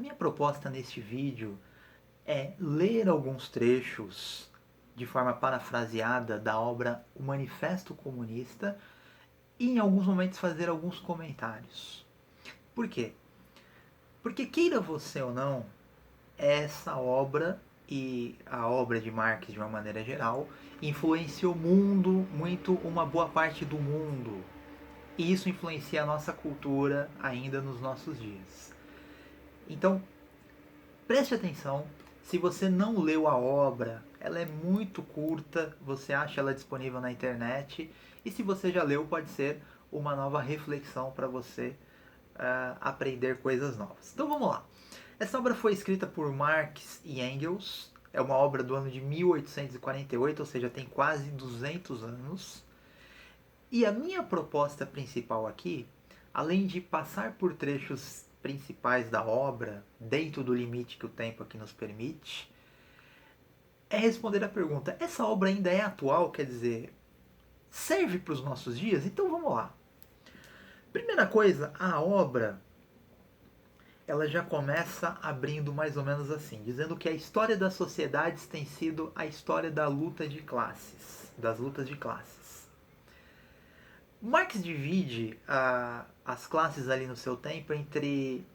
minha proposta neste vídeo é ler alguns trechos de forma parafraseada da obra O Manifesto Comunista e em alguns momentos fazer alguns comentários. Por quê? Porque queira você ou não, essa obra e a obra de Marx de uma maneira geral influenciou o mundo, muito uma boa parte do mundo. E isso influencia a nossa cultura ainda nos nossos dias. Então, preste atenção, se você não leu a obra, ela é muito curta, você acha ela disponível na internet, e se você já leu, pode ser uma nova reflexão para você aprender coisas novas. Então vamos lá. Essa obra foi escrita por Marx e Engels, é uma obra do ano de 1848, ou seja, tem quase 200 anos. E a minha proposta principal aqui, além de passar por trechos principais da obra, dentro do limite que o tempo aqui nos permite, é responder a pergunta: essa obra ainda é atual? Quer dizer, serve para os nossos dias? Então vamos lá. Primeira coisa, a obra ela já começa abrindo mais ou menos assim, dizendo que a história das sociedades tem sido a história da luta de classes, das lutas de classes. Marx divide as classes ali no seu tempo entre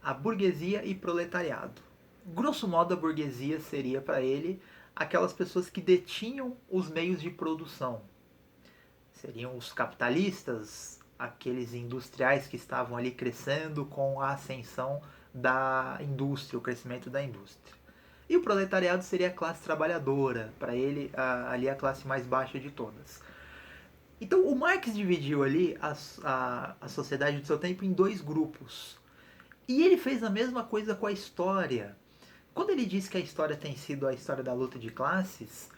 a burguesia e proletariado. Grosso modo, a burguesia seria para ele aquelas pessoas que detinham os meios de produção. Seriam os capitalistas, aqueles industriais que estavam ali crescendo com a ascensão da indústria, o crescimento da indústria. E o proletariado seria a classe trabalhadora, para ele ali a classe mais baixa de todas. Então o Marx dividiu ali a sociedade do seu tempo em dois grupos. E ele fez a mesma coisa com a história. Quando ele diz que a história tem sido a história da luta de classes,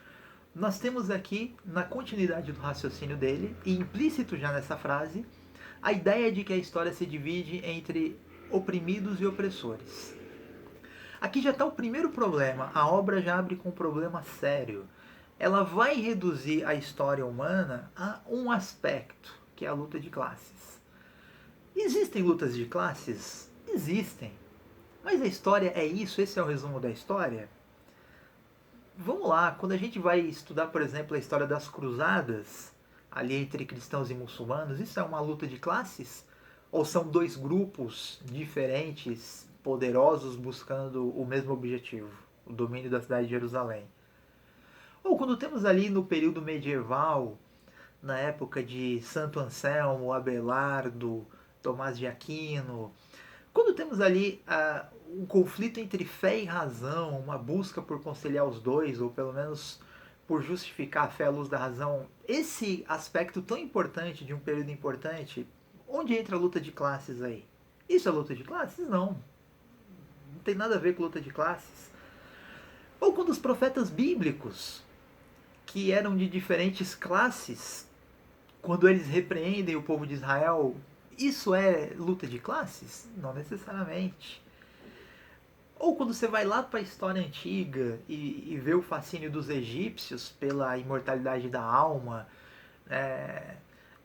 nós temos aqui, na continuidade do raciocínio dele, e implícito já nessa frase, a ideia de que a história se divide entre oprimidos e opressores. Aqui já está o primeiro problema. A obra já abre com um problema sério. Ela vai reduzir a história humana a um aspecto, que é a luta de classes. Existem lutas de classes? Existem. Mas a história é isso? Esse é o resumo da história? Vamos lá, quando a gente vai estudar, por exemplo, a história das cruzadas, ali entre cristãos e muçulmanos, isso é uma luta de classes? Ou são dois grupos diferentes, poderosos, buscando o mesmo objetivo, o domínio da cidade de Jerusalém? Ou quando temos ali no período medieval, na época de Santo Anselmo, Abelardo, Tomás de Aquino, quando temos ali um conflito entre fé e razão, uma busca por conciliar os dois, ou pelo menos por justificar a fé à luz da razão, esse aspecto tão importante de um período importante, onde entra a luta de classes aí? Isso é luta de classes? Não. Não tem nada a ver com luta de classes. Ou quando os profetas bíblicos, que eram de diferentes classes, quando eles repreendem o povo de Israel, isso é luta de classes? Não necessariamente. Ou quando você vai lá para a história antiga e vê o fascínio dos egípcios pela imortalidade da alma,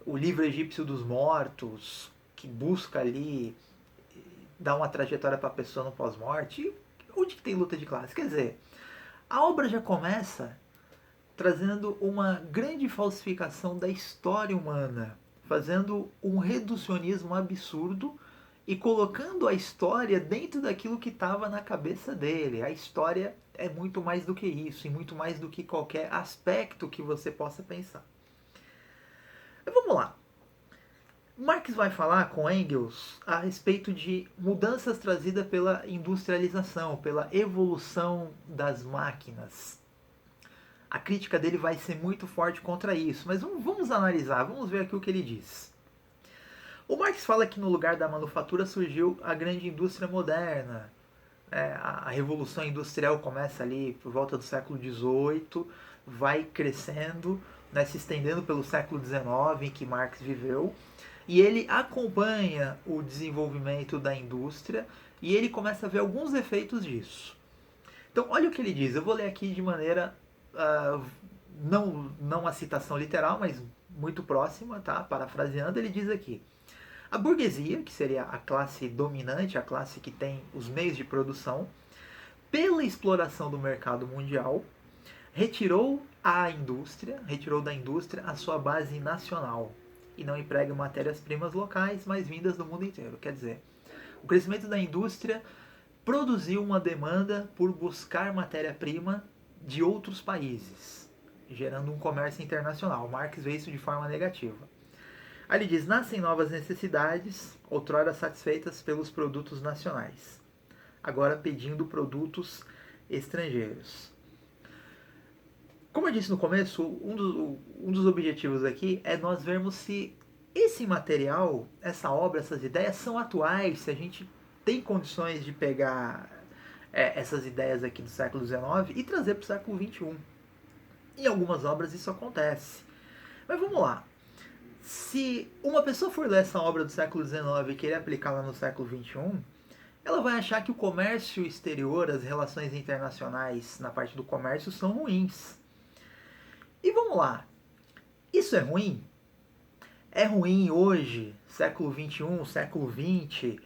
o livro egípcio dos mortos, que busca ali dar uma trajetória para a pessoa no pós-morte, onde que tem luta de classes? Quer dizer, a obra já começa trazendo uma grande falsificação da história humana, fazendo um reducionismo absurdo e colocando a história dentro daquilo que estava na cabeça dele. A história é muito mais do que isso, e muito mais do que qualquer aspecto que você possa pensar. Vamos lá. Marx vai falar com Engels a respeito de mudanças trazidas pela industrialização, pela evolução das máquinas. A crítica dele vai ser muito forte contra isso, mas vamos analisar, vamos ver aqui o que ele diz. O Marx fala que no lugar da manufatura surgiu a grande indústria moderna. A revolução industrial começa ali por volta do século XVIII, vai crescendo, se estendendo pelo século XIX em que Marx viveu, e ele acompanha o desenvolvimento da indústria e ele começa a ver alguns efeitos disso. Então, olha o que ele diz, eu vou ler aqui de maneira não a citação literal, mas muito próxima, tá? Parafraseando, ele diz aqui: A burguesia, que seria a classe dominante, a classe que tem os meios de produção, pela exploração do mercado mundial, retirou da indústria a sua base nacional e não emprega matérias-primas locais, mas vindas do mundo inteiro. Quer dizer, o crescimento da indústria produziu uma demanda por buscar matéria-prima de outros países, gerando um comércio internacional. Marx vê isso de forma negativa. Aí ele diz: nascem novas necessidades, outrora satisfeitas pelos produtos nacionais, agora pedindo produtos estrangeiros. Como eu disse no começo, um dos objetivos aqui é nós vermos se esse material, essa obra, essas ideias são atuais, se a gente tem condições de pegar essas ideias aqui do século XIX e trazer para o século XXI. Em algumas obras isso acontece. Mas vamos lá. Se uma pessoa for ler essa obra do século XIX e querer aplicá-la no século XXI, ela vai achar que o comércio exterior, as relações internacionais na parte do comércio são ruins. E vamos lá, isso é ruim? É ruim hoje, século XXI, século XX,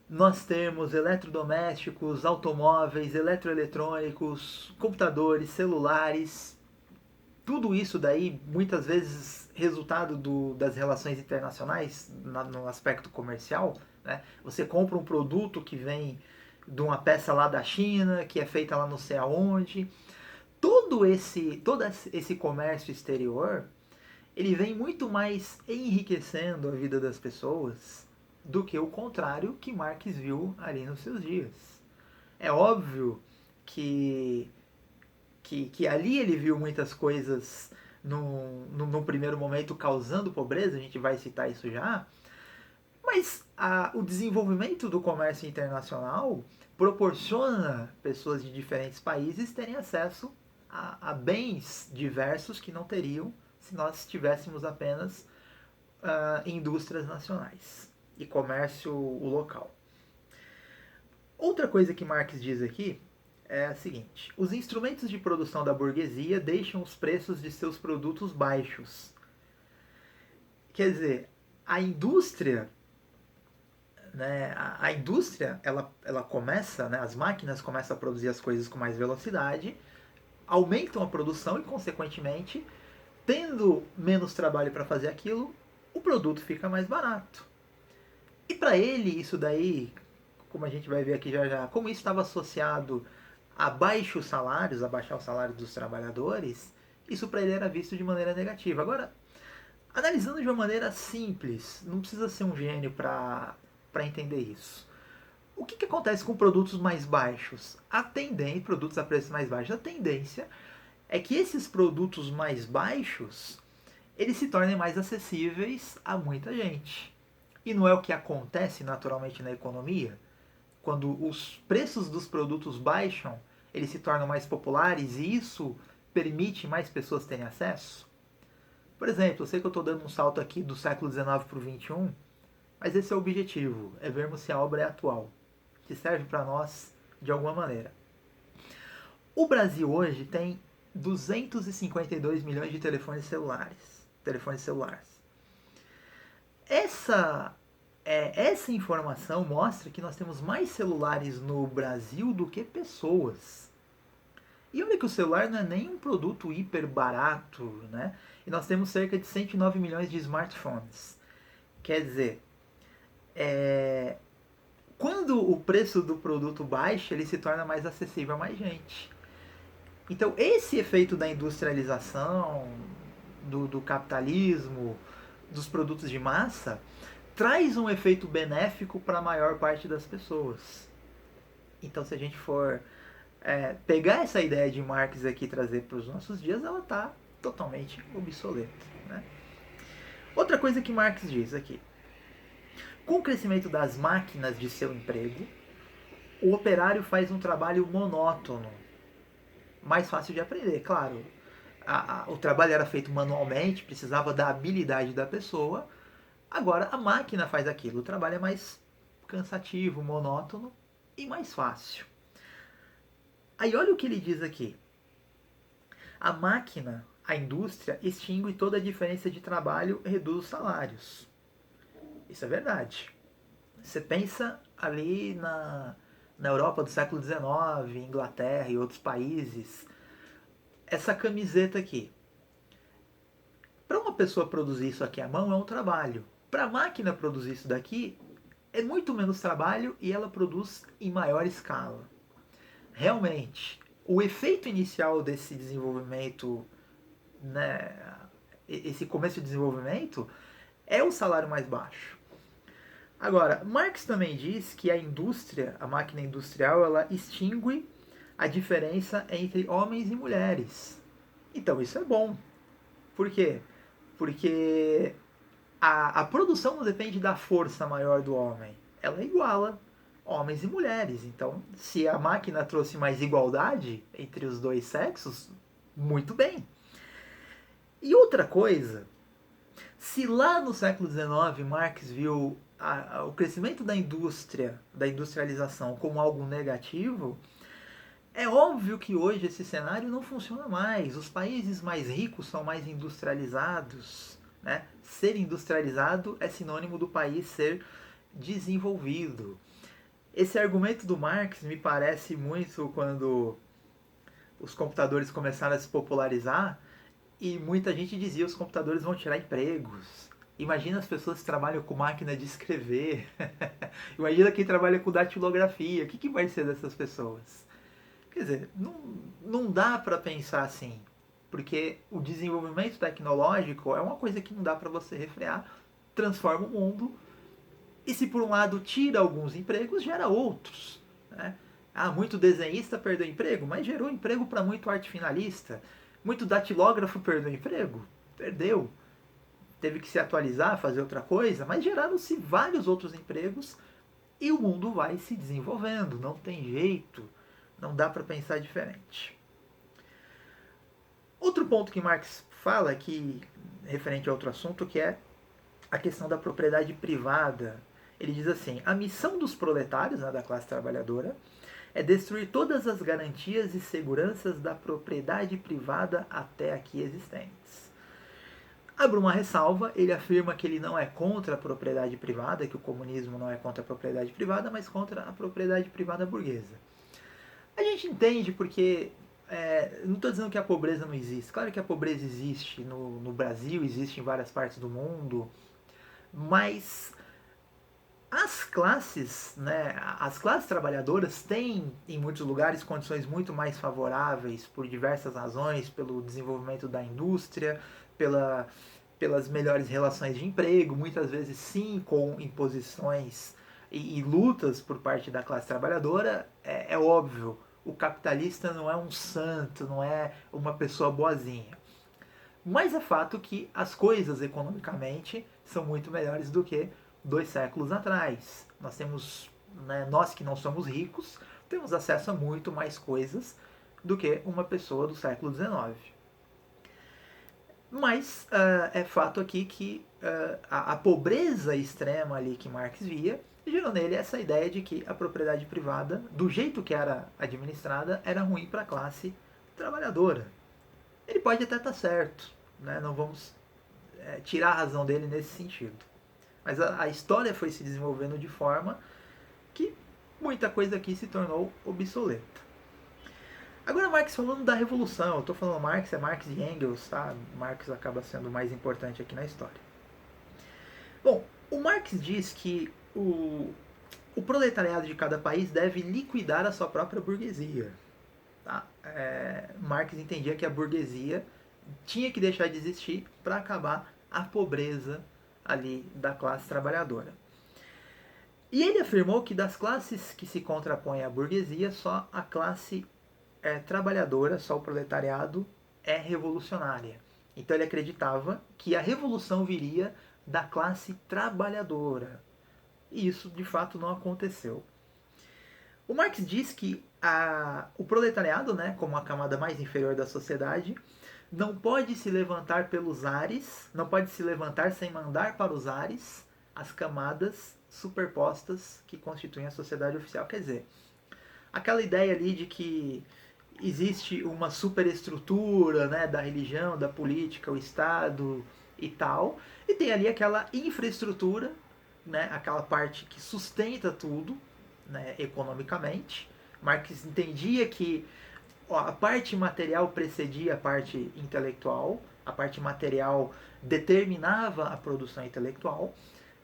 nós temos eletrodomésticos, automóveis, eletroeletrônicos, computadores, celulares, tudo isso daí, muitas vezes, resultado das relações internacionais, no aspecto comercial, né? Você compra um produto que vem de uma peça lá da China, que é feita lá não sei aonde. Todo esse comércio exterior, ele vem muito mais enriquecendo a vida das pessoas do que o contrário que Marx viu ali nos seus dias. É óbvio que ali ele viu muitas coisas no primeiro momento causando pobreza, a gente vai citar isso já, mas o desenvolvimento do comércio internacional proporciona pessoas de diferentes países terem acesso a bens diversos que não teriam se nós tivéssemos apenas indústrias nacionais e comércio local. Outra coisa que Marx diz aqui é a seguinte: os instrumentos de produção da burguesia deixam os preços de seus produtos baixos. Quer dizer, a indústria, né, a indústria ela começa, né, as máquinas começam a produzir as coisas com mais velocidade, aumentam a produção e, consequentemente, tendo menos trabalho para fazer aquilo, o produto fica mais barato. E para ele, isso daí, como a gente vai ver aqui já já, como isso estava associado a baixos salários, a baixar o salário dos trabalhadores, isso para ele era visto de maneira negativa. Agora, analisando de uma maneira simples, não precisa ser um gênio para entender isso. O que acontece com produtos mais baixos? Produtos a preços mais baixos, a tendência é que esses produtos mais baixos eles se tornem mais acessíveis a muita gente. E não é o que acontece naturalmente na economia? Quando os preços dos produtos baixam, eles se tornam mais populares e isso permite mais pessoas terem acesso? Por exemplo, eu sei que eu estou dando um salto aqui do século XIX para o XXI, mas esse é o objetivo, é vermos se a obra é atual, se serve para nós de alguma maneira. O Brasil hoje tem 252 milhões de telefones celulares. Essa informação mostra que nós temos mais celulares no Brasil do que pessoas. E olha que o celular não é nem um produto hiper barato, né? E nós temos cerca de 109 milhões de smartphones. Quer dizer, quando o preço do produto baixa, ele se torna mais acessível a mais gente. Então, esse efeito da industrialização, do capitalismo, dos produtos de massa, traz um efeito benéfico para a maior parte das pessoas. Então, se a gente for pegar essa ideia de Marx aqui e trazer para os nossos dias, ela está totalmente obsoleta. Né? Outra coisa que Marx diz aqui: com o crescimento das máquinas de seu emprego, o operário faz um trabalho monótono, mais fácil de aprender, claro. O trabalho era feito manualmente, precisava da habilidade da pessoa. Agora a máquina faz aquilo. O trabalho é mais cansativo, monótono e mais fácil. Aí olha o que ele diz aqui. A máquina, a indústria, extingue toda a diferença de trabalho e reduz os salários. Isso é verdade. Você pensa ali na Europa do século XIX, Inglaterra e outros países, essa camiseta aqui. Para uma pessoa produzir isso aqui à mão é um trabalho. Para a máquina produzir isso daqui é muito menos trabalho e ela produz em maior escala. Realmente, o efeito inicial desse desenvolvimento, né, esse começo de desenvolvimento, é o salário mais baixo. Agora, Marx também diz que a indústria, a máquina industrial, ela extingue a diferença entre homens e mulheres. Então isso é bom. Por quê? Porque a produção não depende da força maior do homem. Ela iguala homens e mulheres. Então, se a máquina trouxe mais igualdade entre os dois sexos, muito bem. E outra coisa, se lá no século XIX Marx viu o crescimento da indústria, da industrialização como algo negativo, é óbvio que hoje esse cenário não funciona mais. Os países mais ricos são mais industrializados. Né? Ser industrializado é sinônimo do país ser desenvolvido. Esse argumento do Marx me parece muito quando os computadores começaram a se popularizar e muita gente dizia que os computadores vão tirar empregos. Imagina as pessoas que trabalham com máquina de escrever. Imagina quem trabalha com datilografia. O que vai ser dessas pessoas? Quer dizer, não dá para pensar assim. Porque o desenvolvimento tecnológico é uma coisa que não dá para você refrear. Transforma o mundo. E se por um lado tira alguns empregos, gera outros. Né? Muito desenhista perdeu emprego, mas gerou emprego para muito arte finalista. Muito datilógrafo perdeu emprego? Perdeu. Teve que se atualizar, fazer outra coisa, mas geraram-se vários outros empregos e o mundo vai se desenvolvendo. Não tem jeito. Não dá para pensar diferente. Outro ponto que Marx fala aqui, referente a outro assunto, que é a questão da propriedade privada. Ele diz assim: a missão dos proletários, né, da classe trabalhadora, é destruir todas as garantias e seguranças da propriedade privada até aqui existentes. Abre uma ressalva, ele afirma que ele não é contra a propriedade privada, que o comunismo não é contra a propriedade privada, mas contra a propriedade privada burguesa. A gente entende porque não estou dizendo que a pobreza não existe. Claro que a pobreza existe no Brasil, existe em várias partes do mundo, mas as classes, né, as classes trabalhadoras têm em muitos lugares condições muito mais favoráveis por diversas razões, pelo desenvolvimento da indústria, pelas melhores relações de emprego, muitas vezes sim com imposições e lutas por parte da classe trabalhadora. É óbvio, o capitalista não é um santo, não é uma pessoa boazinha. Mas é fato que as coisas economicamente são muito melhores do que 2 séculos atrás. Nós temos, né, nós que não somos ricos, temos acesso a muito mais coisas do que uma pessoa do século XIX. Mas é fato aqui que a pobreza extrema ali que Marx via gerou nele essa ideia de que a propriedade privada, do jeito que era administrada, era ruim para a classe trabalhadora. Ele pode até estar certo, né? Não vamos tirar a razão dele nesse sentido. Mas a história foi se desenvolvendo de forma que muita coisa aqui se tornou obsoleta. Agora Marx falando da Revolução, eu estou falando Marx, é Marx e Engels, tá? Marx acaba sendo mais importante aqui na história. Bom, o Marx diz que o proletariado de cada país deve liquidar a sua própria burguesia. Tá? Marx entendia que a burguesia tinha que deixar de existir para acabar a pobreza ali da classe trabalhadora. E ele afirmou que das classes que se contrapõem à burguesia, só a classe trabalhadora, só o proletariado, é revolucionária. Então ele acreditava que a revolução viria da classe trabalhadora. E isso de fato não aconteceu. O Marx diz que o proletariado, né, como a camada mais inferior da sociedade, não pode se levantar pelos ares, não pode se levantar sem mandar para os ares as camadas superpostas que constituem a sociedade oficial. Quer dizer, aquela ideia ali de que existe uma superestrutura, né, da religião, da política, o Estado e tal, e tem ali aquela infraestrutura né, aquela parte que sustenta tudo, né, economicamente. Marx entendia que a parte material precedia a parte intelectual, a parte material determinava a produção intelectual.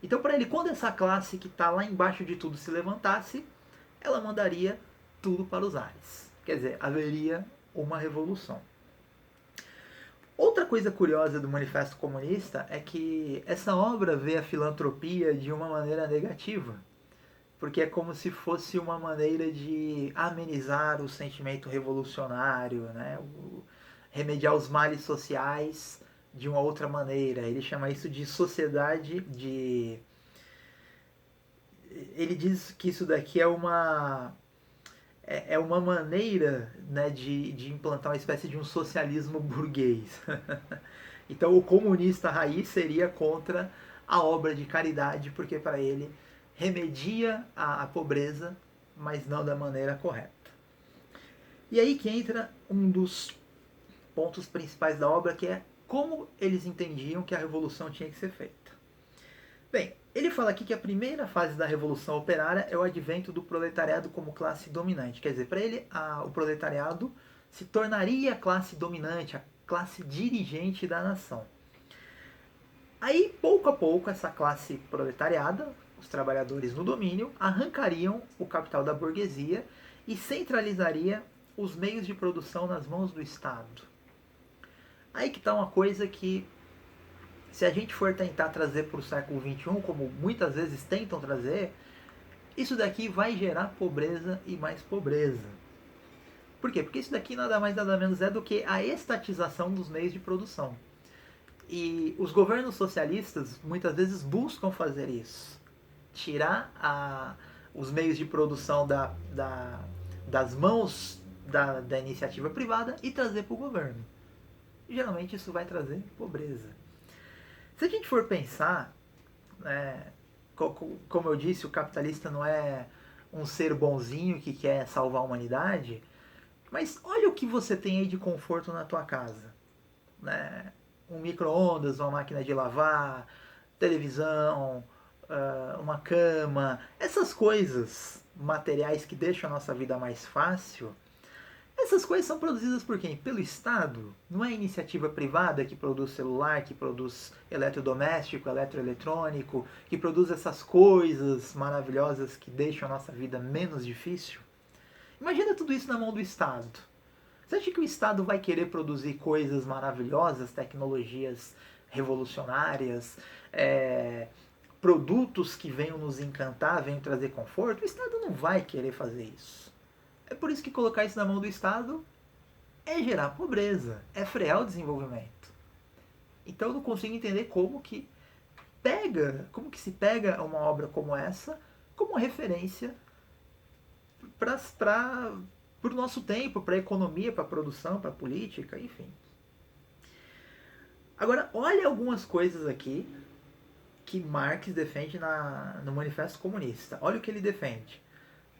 Então, para ele, quando essa classe que está lá embaixo de tudo se levantasse, ela mandaria tudo para os ares. Quer dizer, haveria uma revolução. Outra coisa curiosa do Manifesto Comunista é que essa obra vê a filantropia de uma maneira negativa, porque é como se fosse uma maneira de amenizar o sentimento revolucionário, né? Remediar os males sociais de uma outra maneira. Ele chama isso de sociedade de... Ele diz que isso daqui é uma maneira, né, de implantar uma espécie de um socialismo burguês. Então o comunista raiz seria contra a obra de caridade, porque para ele remedia a pobreza, mas não da maneira correta. E aí que entra um dos pontos principais da obra, que é como eles entendiam que a revolução tinha que ser feita. Bem, ele fala aqui que a primeira fase da Revolução Operária é o advento do proletariado como classe dominante. Quer dizer, para ele, o proletariado se tornaria a classe dominante, a classe dirigente da nação. Aí, pouco a pouco, essa classe proletariada, os trabalhadores no domínio, arrancariam o capital da burguesia e centralizaria os meios de produção nas mãos do Estado. Aí que está uma coisa que, se a gente for tentar trazer para o século XXI, como muitas vezes tentam trazer, isso daqui vai gerar pobreza e mais pobreza. Por quê? Porque isso daqui nada mais nada menos é do que a estatização dos meios de produção. E os governos socialistas muitas vezes buscam fazer isso. Tirar os meios de produção das mãos da iniciativa privada e trazer para o governo. E, geralmente isso vai trazer pobreza. Se a gente for pensar, né, como eu disse, o capitalista não é um ser bonzinho que quer salvar a humanidade, mas olha o que você tem aí de conforto na tua casa. Né? Um micro-ondas, uma máquina de lavar, televisão, uma cama, essas coisas materiais que deixam a nossa vida mais fácil. Essas coisas são produzidas por quem? Pelo Estado. Não é iniciativa privada que produz celular, que produz eletrodoméstico, eletroeletrônico, que produz essas coisas maravilhosas que deixam a nossa vida menos difícil. Imagina tudo isso na mão do Estado. Você acha que o Estado vai querer produzir coisas maravilhosas, tecnologias revolucionárias, produtos que venham nos encantar, venham trazer conforto? O Estado não vai querer fazer isso. É por isso que colocar isso na mão do Estado é gerar pobreza, é frear o desenvolvimento. Então eu não consigo entender como que se pega uma obra como essa como referência para o nosso tempo, para a economia, para a produção, para a política, enfim. Agora, olha algumas coisas aqui que Marx defende no Manifesto Comunista. Olha o que ele defende.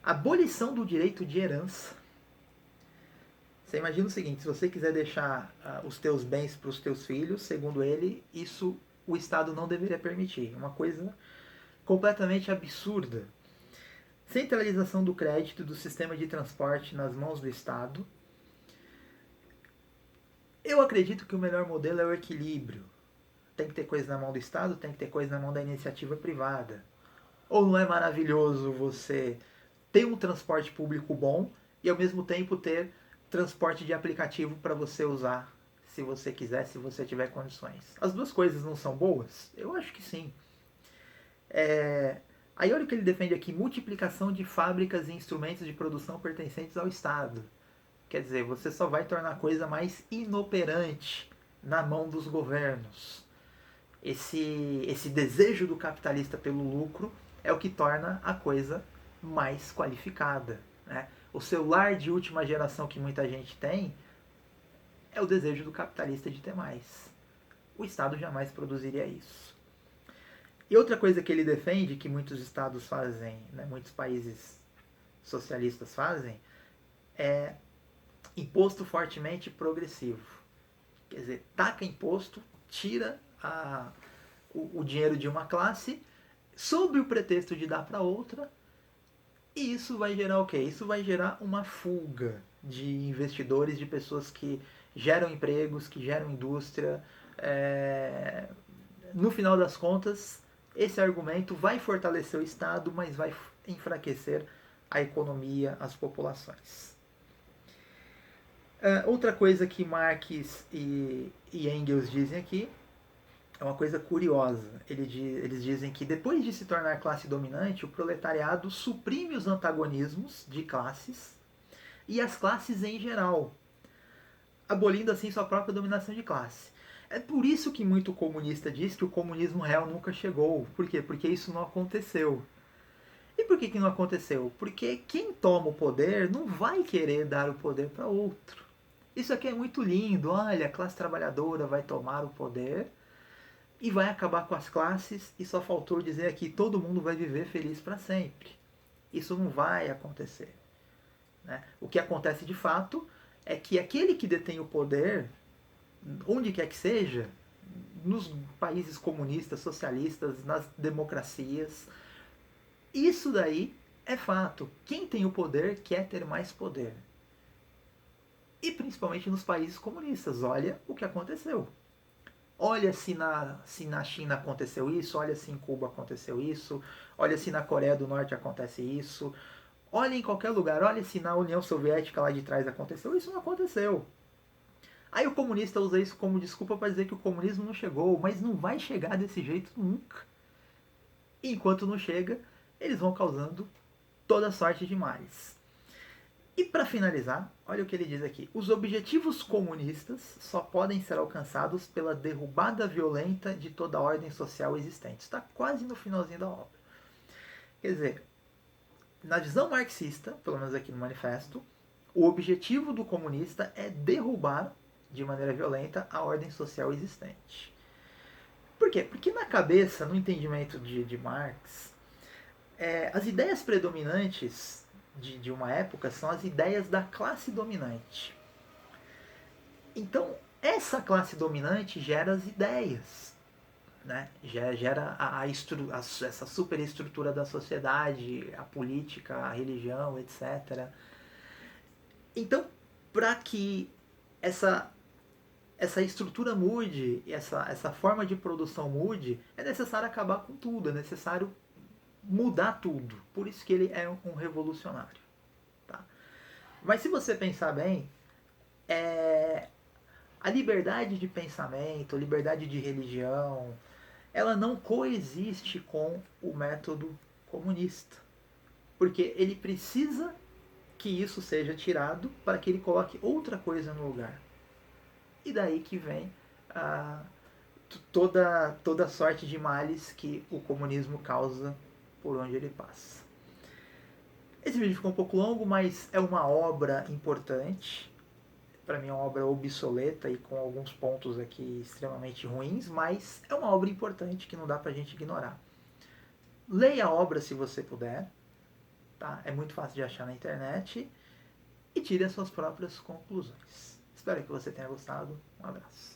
Abolição do direito de herança. Você imagina o seguinte, se você quiser deixar os teus bens para os teus filhos, segundo ele, isso o Estado não deveria permitir. Uma coisa completamente absurda. Centralização do crédito do sistema de transporte nas mãos do Estado. Eu acredito que o melhor modelo é o equilíbrio. Tem que ter coisa na mão do Estado, tem que ter coisa na mão da iniciativa privada. Ou não é maravilhoso você ter um transporte público bom e ao mesmo tempo ter transporte de aplicativo para você usar, se você quiser, se você tiver condições. As duas coisas não são boas? Eu acho que sim. Aí olha o que ele defende aqui, multiplicação de fábricas e instrumentos de produção pertencentes ao Estado. Quer dizer, você só vai tornar a coisa mais inoperante na mão dos governos. Esse desejo do capitalista pelo lucro é o que torna a coisa mais qualificada. Né? O celular de última geração que muita gente tem é o desejo do capitalista de ter mais. O Estado jamais produziria isso. E outra coisa que ele defende, que muitos estados fazem, né, muitos países socialistas fazem, é imposto fortemente progressivo. Quer dizer, taca imposto, tira o dinheiro de uma classe, sob o pretexto de dar para outra, e isso vai gerar o quê? Isso vai gerar uma fuga de investidores, de pessoas que geram empregos, que geram indústria. No final das contas, esse argumento vai fortalecer o Estado, mas vai enfraquecer a economia, as populações. Outra coisa que Marx e Engels dizem aqui é uma coisa curiosa. Eles dizem que depois de se tornar classe dominante, o proletariado suprime os antagonismos de classes e as classes em geral, abolindo assim sua própria dominação de classe. É por isso que muito comunista diz que o comunismo real nunca chegou. Por quê? Porque isso não aconteceu. E por que não aconteceu? Porque quem toma o poder não vai querer dar o poder para outro. Isso aqui é muito lindo. Olha, a classe trabalhadora vai tomar o poder e vai acabar com as classes, e só faltou dizer aqui, todo mundo vai viver feliz para sempre. Isso não vai acontecer. Né? O que acontece de fato é que aquele que detém o poder, onde quer que seja, nos países comunistas, socialistas, nas democracias, isso daí é fato. Quem tem o poder quer ter mais poder. E principalmente nos países comunistas. Olha o que aconteceu. Olha se na China aconteceu isso, olha se em Cuba aconteceu isso, olha se na Coreia do Norte acontece isso, olha em qualquer lugar, olha se na União Soviética lá de trás aconteceu, isso não aconteceu. Aí o comunista usa isso como desculpa para dizer que o comunismo não chegou, mas não vai chegar desse jeito nunca. E enquanto não chega, eles vão causando toda sorte de males. E para finalizar, olha o que ele diz aqui: os objetivos comunistas só podem ser alcançados pela derrubada violenta de toda a ordem social existente. Está quase no finalzinho da obra. Quer dizer, na visão marxista, pelo menos aqui no manifesto, o objetivo do comunista é derrubar de maneira violenta a ordem social existente. Por quê? Porque na cabeça, no entendimento de Marx, as ideias predominantes de uma época são as ideias da classe dominante. Então, essa classe dominante gera as ideias, né? Gera essa superestrutura da sociedade, a política, a religião, etc. Então, para que essa estrutura mude, essa forma de produção mude, é necessário acabar com tudo, é necessário mudar tudo. Por isso que ele é um revolucionário. Tá? Mas se você pensar bem, a liberdade de pensamento, a liberdade de religião, ela não coexiste com o método comunista. Porque ele precisa que isso seja tirado para que ele coloque outra coisa no lugar. E daí que vem toda sorte de males que o comunismo causa por onde ele passa. Esse vídeo ficou um pouco longo, mas é uma obra importante. Para mim é uma obra obsoleta e com alguns pontos aqui extremamente ruins, mas é uma obra importante que não dá pra gente ignorar. Leia a obra se você puder, tá? É muito fácil de achar na internet, e tire as suas próprias conclusões. Espero que você tenha gostado. Um abraço.